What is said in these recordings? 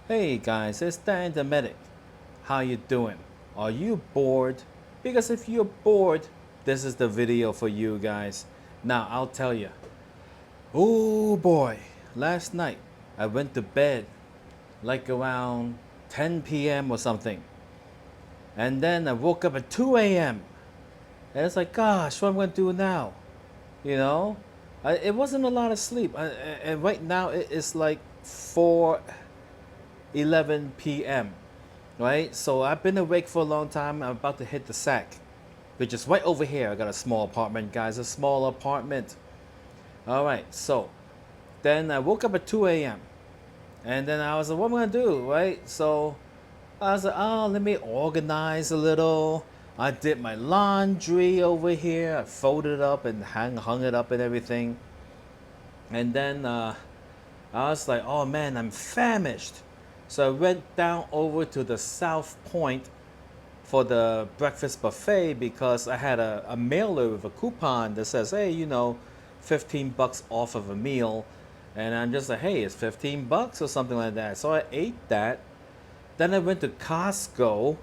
Hey guys, it's Dan the Medic. How you doing? Are you bored? Because if you're bored, this is the video for you guys. Now I'll tell you. Oh boy, last night I went to bed like around 10 p.m. or something. And then I woke up at 2 a.m. And it's like, gosh, what am I going to do now? You know? It wasn't a lot of sleep. And right now it is like 4:11 p.m. Right? So I've been awake for a long time. I'm about to hit the sack, which is right over here. I got a small apartment, guys, a small apartment. All right, so then I woke up at 2 a.m. And then I was like, what am I gonna do, right? So I was like, oh, let me organize a little. I did my laundry over here. I folded it up and hung it up and everything. And then I was like, oh man, I'm famished. So I went down over to the South Point for the breakfast buffet because I had a mailer with a coupon that says, hey, 15 bucks off of a meal. And I'm just like, hey, it's 15 bucks or something like that. So I ate that. Then I went to Costco,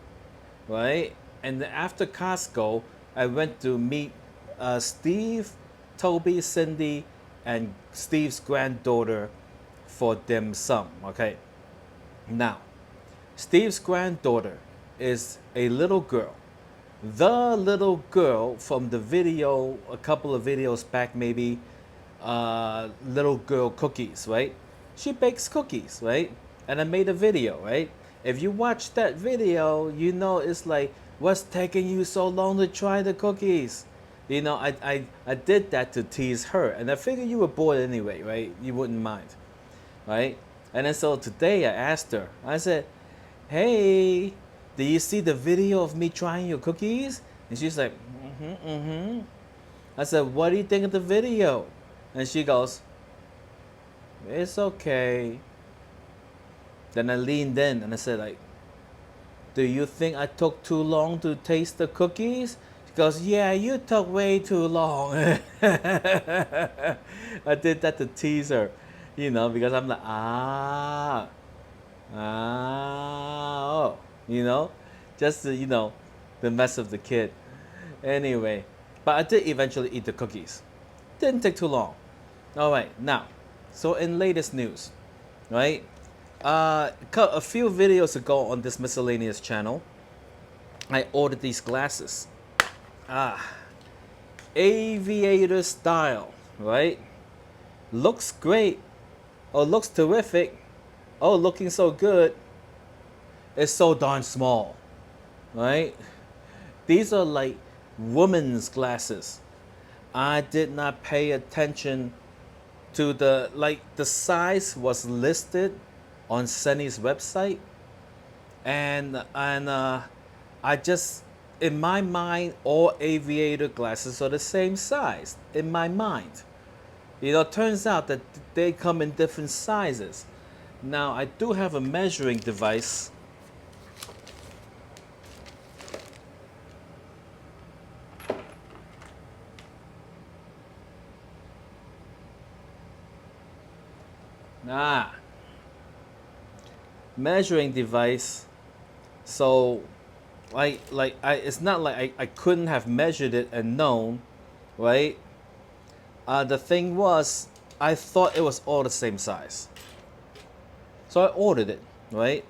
right? And then after Costco, I went to meet Steve, Toby, Cindy, and Steve's granddaughter for dim sum, okay? Now, Steve's granddaughter is a little girl. The little girl from the video, a couple of videos back, maybe, little girl cookies, right? She bakes cookies, right? And I made a video, right? If you watch that video, you know it's like, what's taking you so long to try the cookies? I did that to tease her, and I figured you were bored anyway, right? You wouldn't mind, right? And then so today I asked her, I said, hey, do you see the video of me trying your cookies? And she's like, mm-hmm, mm-hmm. I said, what do you think of the video? And she goes, it's okay. Then I leaned in and I said, like, do you think I took too long to taste the cookies? She goes, yeah, you took way too long. I did that to tease her, because I'm like, oh, just to, the mess of the kid. Anyway, but I did eventually eat the cookies. Didn't take too long. All right, now, so in latest news, right? A few videos ago on this miscellaneous channel, I ordered these glasses. Aviator style, right? Looks great. Oh, looks terrific. Oh, looking so good. It's so darn small, right? These are like women's glasses. I did not pay attention to the size was listed on Sunny's website, and I just, in my mind, all aviator glasses are the same size in my mind. Turns out that they come in different sizes. Now I do have a measuring device. Ah, measuring device. So it's not like I couldn't have measured it and known, right? The thing was, I thought it was all the same size. So I ordered it, right?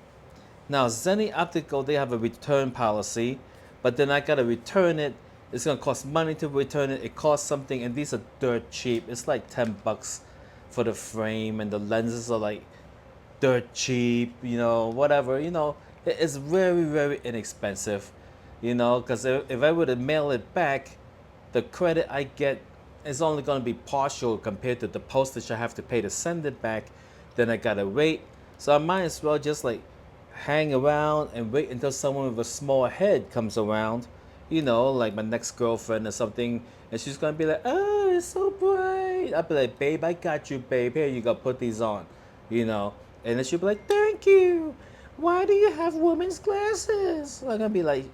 Now, Zenny Optical, they have a return policy, but then I gotta return it. It's gonna cost money to return it. It costs something, and these are dirt cheap. It's like 10 bucks for the frame, and the lenses are like dirt cheap, whatever. It's very, very inexpensive, because if I were to mail it back, the credit I get is only going to be partial compared to the postage I have to pay to send it back. Then I gotta wait. So I might as well just like hang around and wait until someone with a small head comes around, like my next girlfriend or something, and she's gonna be like, oh, it's so bright. I'll be like, babe, I got you, babe. Here you go, put these on, and then she'll be like, thank you. Why do you have women's glasses? I'm gonna be like,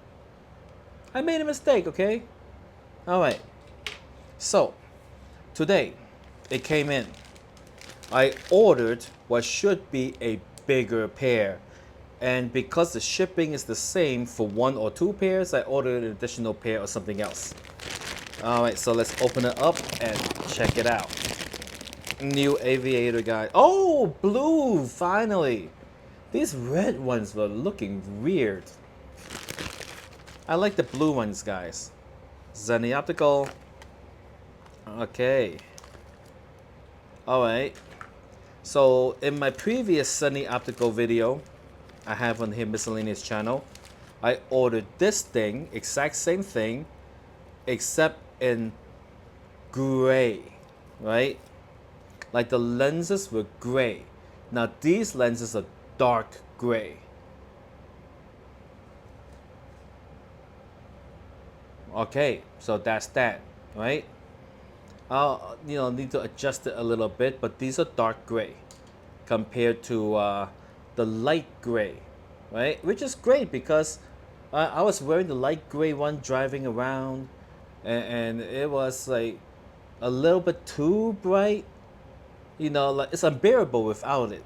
I made a mistake, okay? All right. So, today, it came in. I ordered what should be a bigger pair. And because the shipping is the same for 1 or 2 pairs, I ordered an additional pair or something else. Alright, so let's open it up and check it out. New aviator guy. Oh, blue, finally. These red ones were looking weird. I like the blue ones, guys. Zenni Optical. Okay. Alright. So, in my previous Zenni Optical video, I have on here miscellaneous channel, I ordered this thing, exact same thing, except in gray, right? Like the lenses were gray. Now these lenses are dark gray. Okay, so that's that, right? I'll need to adjust it a little bit, but these are dark gray compared to the light gray, right? Which is great because I was wearing the light gray one driving around, and it was like a little bit too bright. Like it's unbearable without it,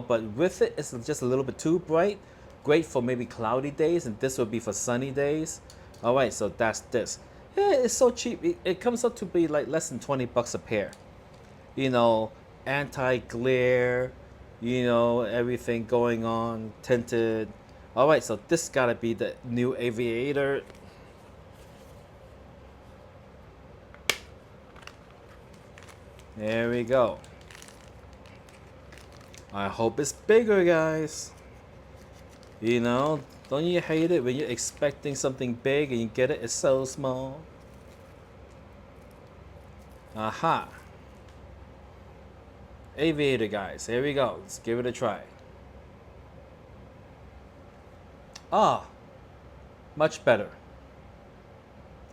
but with it, it's just a little bit too bright. Great for maybe cloudy days, and this would be for sunny days. All right, so that's this. Yeah, it's so cheap. It comes up to be like less than 20 bucks a pair. Anti-glare, everything going on, tinted. All right, so this gotta be the new aviator. There we go. I hope it's bigger, guys. Don't you hate it when you're expecting something big and you get it, it's so small? Aha. Aviator, guys. Here we go. Let's give it a try. Ah. Much better.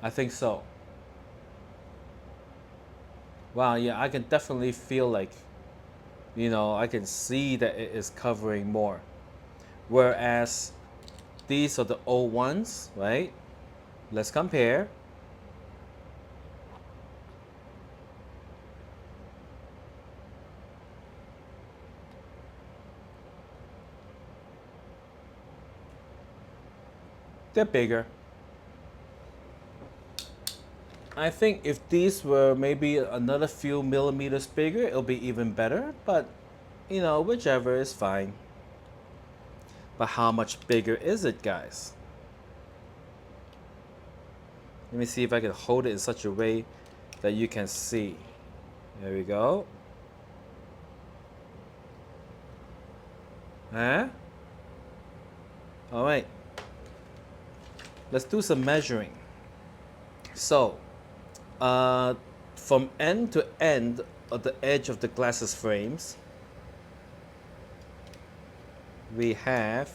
I think so. Wow, yeah, I can definitely feel like, I can see that it is covering more. Whereas these are the old ones, right? Let's compare. They're bigger. I think if these were maybe another few millimeters bigger, it'll be even better. But, whichever is fine. But how much bigger is it, guys? Let me see if I can hold it in such a way that you can see. There we go. Huh? All right. Let's do some measuring. So, from end to end of the edge of the glasses frames, we have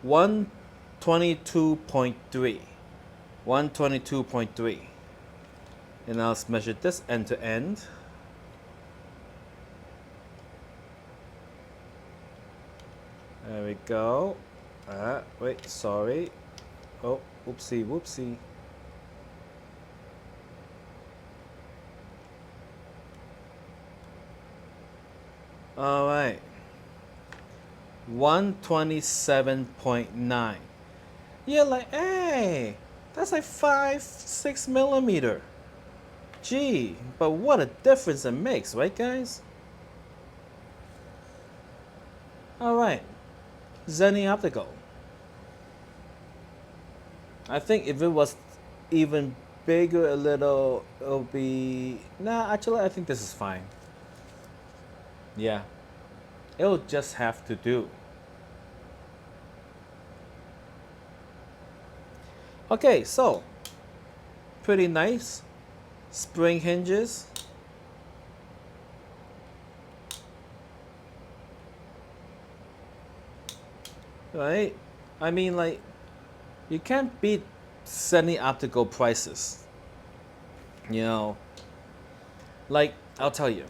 122.3. 122.3. And now let's measure this end to end. There we go. Wait, sorry. Oh, whoopsie, whoopsie. All right. 127.9. Yeah, like, hey, that's like 5-6 millimeter. Gee, but what a difference it makes, right, guys? All right. Zenni Optical. I think if it was even bigger a little, it'll be... Nah, actually, I think this is fine. Yeah. It'll just have to do. Okay, so pretty nice. Spring hinges. Right? I mean, like, you can't beat Zenni Optical prices. Like, I'll tell you.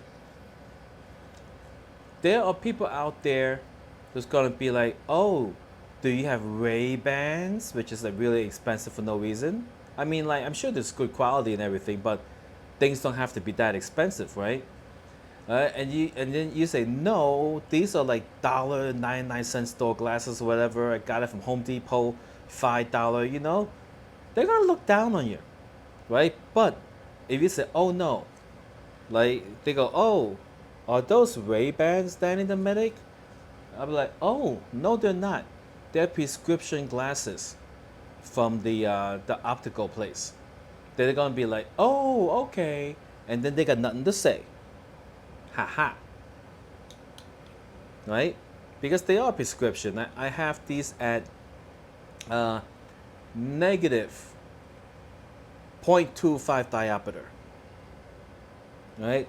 There are people out there who's gonna be like, oh, do you have Ray-Bans, which is like really expensive for no reason? I mean, like, I'm sure there's good quality and everything, but things don't have to be that expensive, right? And then you say no, these are like $1.99 store glasses or whatever. I got it from Home Depot, $5. They're gonna look down on you, right? But if you say, oh no, like they go, oh, are those Ray-Bans, Danny the Medic? I'll be like, oh no, they're not. They're prescription glasses from the optical place. They're gonna be like, oh, okay, and then they got nothing to say. Ha ha. Right? Because they are prescription. I have these at negative 0.25 diopter. Right?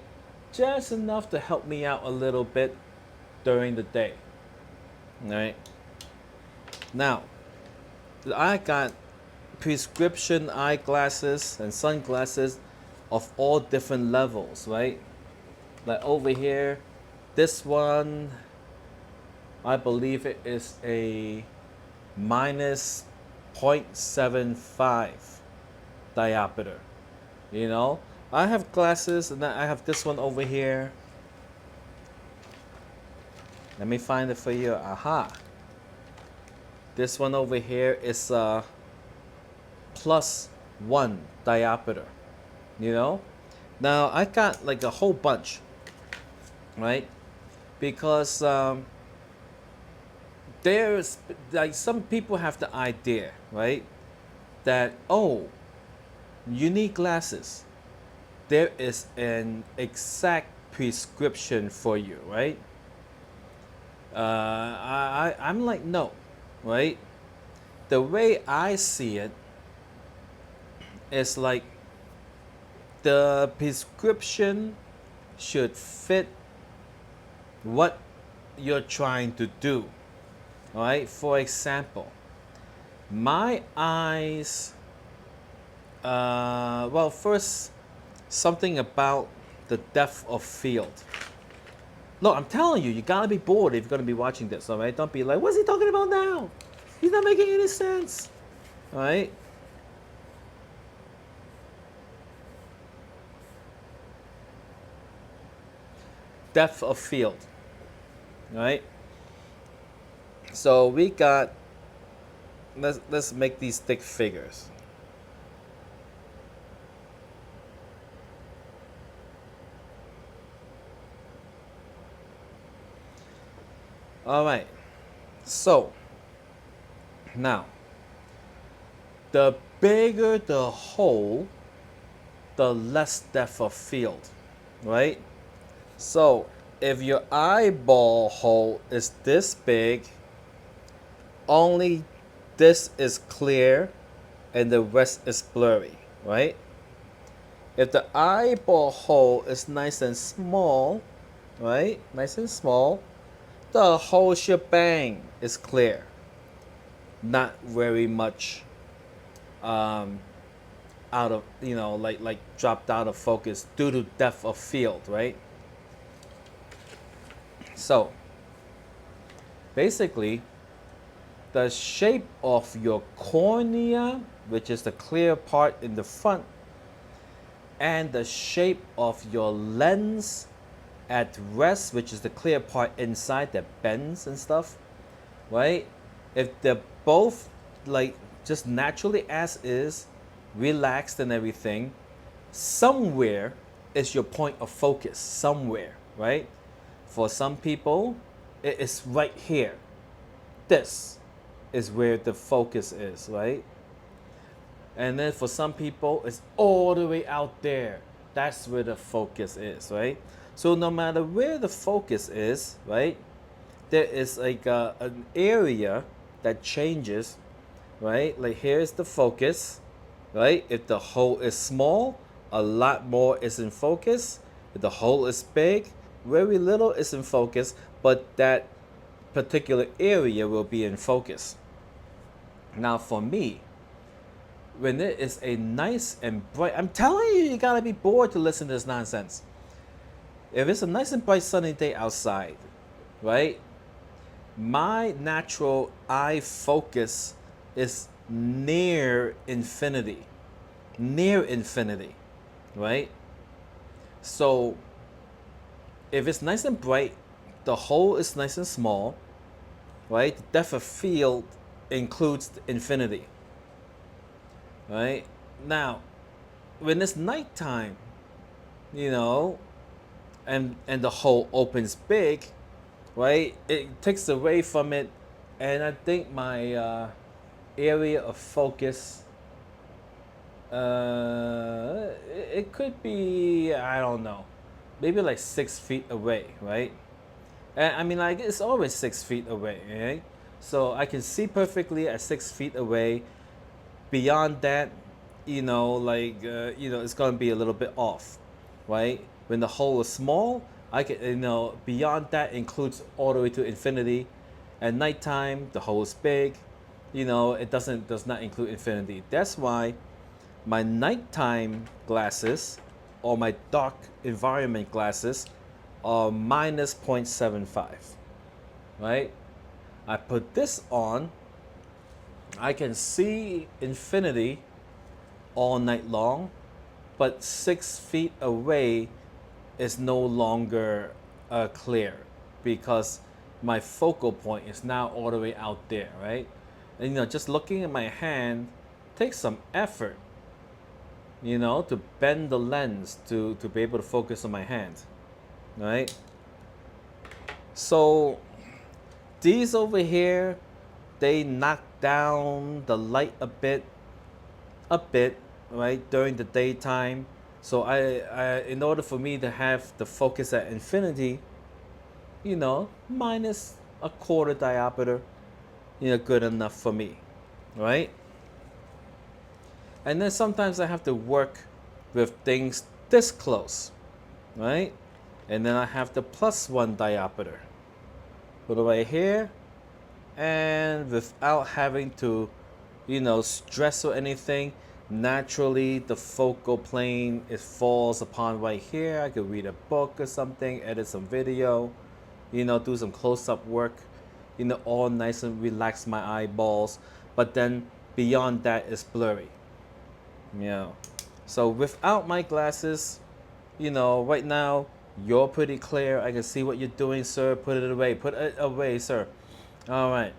Just enough to help me out a little bit during the day. Right? Now, I got prescription eyeglasses and sunglasses of all different levels, right? Like over here, this one, I believe it is a minus 0.75 diopter. I have glasses, and then I have this one over here. Let me find it for you. Aha. This one over here is plus 1 diopter. Now I got like a whole bunch, right? Because there's like some people have the idea, right, that oh, you need glasses. There is an exact prescription for you, right? I'm like, no, right? The way I see it is like the prescription should fit what you're trying to do. All right? For example, my eyes, well, first, something about the depth of field. Look, I'm telling you, you gotta be bored if you're gonna be watching this, all right? Don't be like, what's he talking about now? He's not making any sense, all right? Depth of field, right? So we got, let's make these stick figures. All right, so now the bigger the hole, the less depth of field, right? So if your eyeball hole is this big, only this is clear and the rest is blurry, right? If the eyeball hole is nice and small, right? Nice and small, the whole shebang is clear. Not very much out of, like dropped out of focus due to depth of field, right? So basically, the shape of your cornea, which is the clear part in the front, and the shape of your lens at rest, which is the clear part inside that bends and stuff, right? If they're both like just naturally as is, relaxed and everything, somewhere is your point of focus, somewhere, right? For some people, it is right here. This is where the focus is, right? And then for some people, it's all the way out there. That's where the focus is, right? So no matter where the focus is, right, there is like an area that changes, right? Like here's the focus, right? If the hole is small, a lot more is in focus. If the hole is big, very little is in focus, but that particular area will be in focus. Now for me, when it is a nice and bright, I'm telling you, you gotta be bored to listen to this nonsense. If it's a nice and bright sunny day outside, right, my natural eye focus is near infinity, right? So if it's nice and bright, the hole is nice and small, right? The depth of field includes infinity, right? Now, when it's nighttime, you know, and the hole opens big, right? It takes away from it, and I think my area of focus, it could be, I don't know, maybe like 6 feet away, right? And I mean, like, it's always 6 feet away, right? So I can see perfectly at 6 feet away. Beyond that, it's gonna be a little bit off, right? When the hole is small, I can, beyond that includes all the way to infinity. At nighttime, the hole is big, it does not include infinity. That's why my nighttime glasses or my dark environment glasses are minus 0.75, right? I put this on, I can see infinity all night long, but 6 feet away is no longer clear because my focal point is now all the way out there, right? And just looking at my hand takes some effort, to bend the lens to be able to focus on my hand, right? So these over here, they knock down the light a bit, right, during the daytime. So in order for me to have the focus at infinity, minus a quarter diopter, good enough for me, right? And then sometimes I have to work with things this close, right? And then I have the +1 diopter. Put it right here, and without having to, stress or anything, naturally the focal plane, it falls upon right here. I could read a book or something, edit some video, do some close-up work, all nice and relax my eyeballs. But then beyond that is blurry. So without my glasses, right now you're pretty clear. I can see what you're doing, sir. Put it away, sir. All right.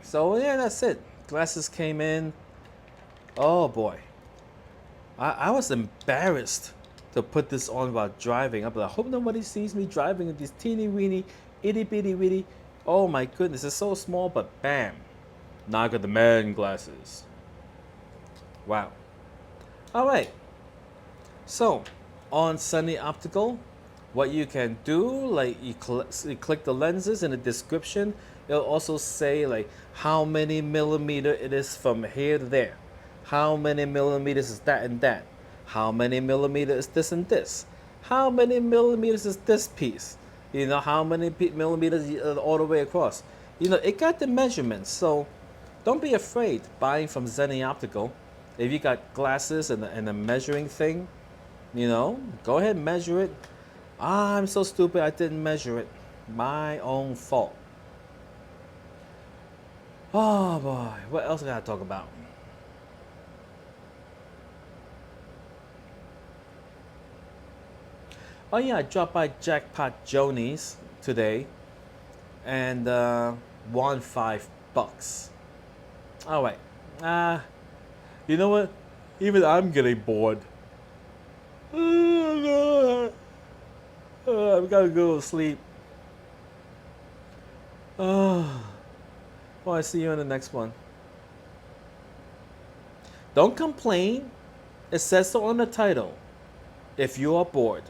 So yeah, that's it. Glasses came in. Oh boy, I was embarrassed to put this on while driving. I'm like, I hope nobody sees me driving with these teeny weeny, itty bitty bitty. Oh my goodness, it's so small, but bam, now I got the man glasses. Wow. All right. So on Sunny Optical, what you can do, like you click the lenses in the description. It'll also say like how many millimeter it is from here to there. How many millimeters is that and that? How many millimeters is this and this? How many millimeters is this piece? How many millimeters all the way across? It got the measurements. So don't be afraid buying from Zenny Optical. If you got glasses and a measuring thing, go ahead and measure it. I'm so stupid, I didn't measure it. My own fault. Oh boy, what else I gotta talk about? Oh yeah, I dropped by Jackpot Joni's today and won $5. All right. You know what? Even I'm getting bored. We gotta go to sleep. Well, I see you in the next one. Don't complain. It says so on the title. If you are bored.